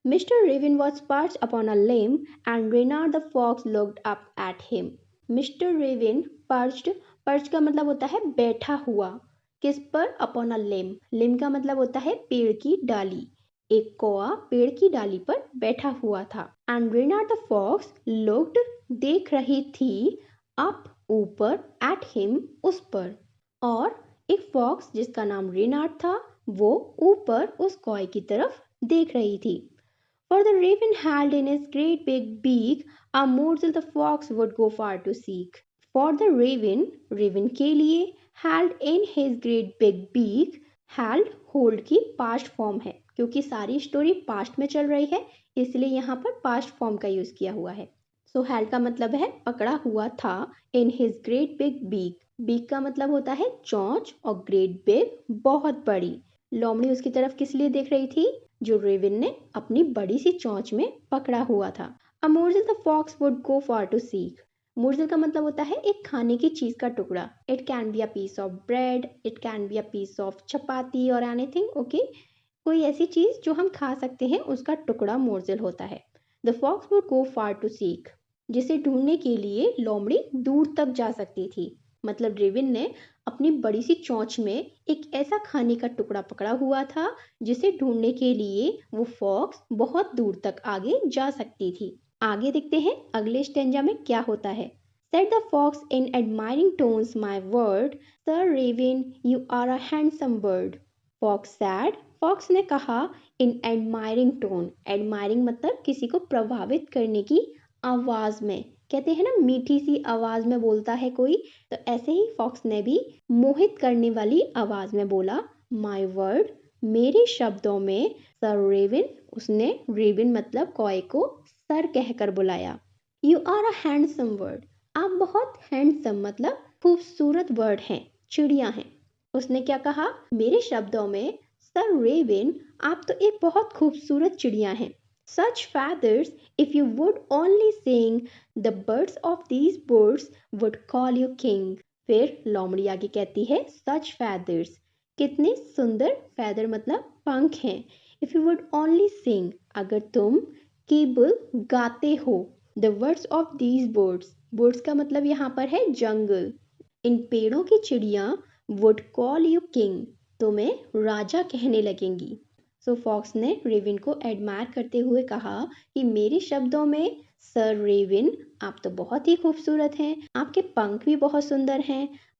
Mr. Raven was perched upon a limb, and Reynard the fox looked up at him. Mr. Raven perched, perched का मतलब होता है बैठा हुआ, किस पर? अपॉन अ लिम, लिम का मतलब होता है पेड़ की डाली। एक कौआ पेड़ की डाली पर बैठा हुआ था। And Reynard the fox looked, देख रही थी, अप ऊपर, एट हिम, उस पर। और एक फॉक्स जिसका नाम रेनार्ड था वो ऊपर उस कौए की तरफ देख रही थी। For the raven held in his great big beak a morsel the fox would go far to seek. For the raven, raven के लिए, held in his great big beak, held hold की past form है, क्योंकि सारी story past में चल रही है इसलिए यहाँ पर पास्ट फॉर्म का यूज किया हुआ है। सो held का मतलब है पकड़ा हुआ था, in his great big beak, beak का मतलब होता है चोंच और great big बहुत बड़ी। लोमड़ी उसकी तरफ किस लिए देख रही थी? जो रेविन ने अपनी बड़ी सी चोंच में पकड़ा हुआ था। A morsel the fox would go for to seek. Morsel का मतलब होता है एक खाने की चीज का टुकड़ा। It can be a piece of bread, it can be a piece of chapati or anything, okay. कोई ऐसी चीज जो हम खा सकते हैं उसका टुकड़ा मोर्जल होता है। The fox would go far to seek, जिसे ढूंढने के लिए लोमड़ी दूर तक जा सकती थी। मतलब रेविन ने अपनी बड़ी सी चोंच में एक ऐसा खाने का टुकड़ा पकड़ा हुआ था जिसे ढूंढने के लिए वो फॉक्स बहुत दूर तक आगे जा सकती थी। आगे देखते हैं अगले स्टेंजा में क्या होता है। Said the fox in admiring tones, my word, Sir Raven, you are a handsome bird. Fox said, fox ने कहा, इन एडमायरिंग टोन, एडमायरिंग मतलब किसी को प्रभावित करने की आवाज में, कहते हैं ना मीठी सी आवाज में बोलता है कोई, तो ऐसे ही फॉक्स ने भी मोहित करने वाली आवाज में बोला, माय वर्ड, मेरे शब्दों में, सर रेविन, उसने रेविन मतलब कौए को सर कहकर बुलाया। You are a handsome bird, आप बहुत हैंडसम मतलब खूबसूरत बर्ड हैं, चिड़िया हैं। उसने क्या कहा? मेरे शब्दों में, सर रेविन, आप तो एक बहुत खूबसूरत चिड़िया हैं। Such feathers, if you would only sing, the birds of these birds would call you king. फिर लोमड़ी आगे कहती है, such feathers, कितने सुंदर, feather मतलब पंख हैं। If you would only sing, अगर तुम केवल गाते हो, the words of these birds, birds का मतलब यहाँ पर है जंगल, इन पेड़ों की चिड़िया would call you king, तुम्हें राजा कहने लगेंगी। सो फॉक्स ने रेविन को एडमायर करते हुए कहा कि मेरे शब्दों में, सर रेविन, आप तो बहुत ही खूबसूरत हैं, आपके पंख भी बहुत सुंदर हैं,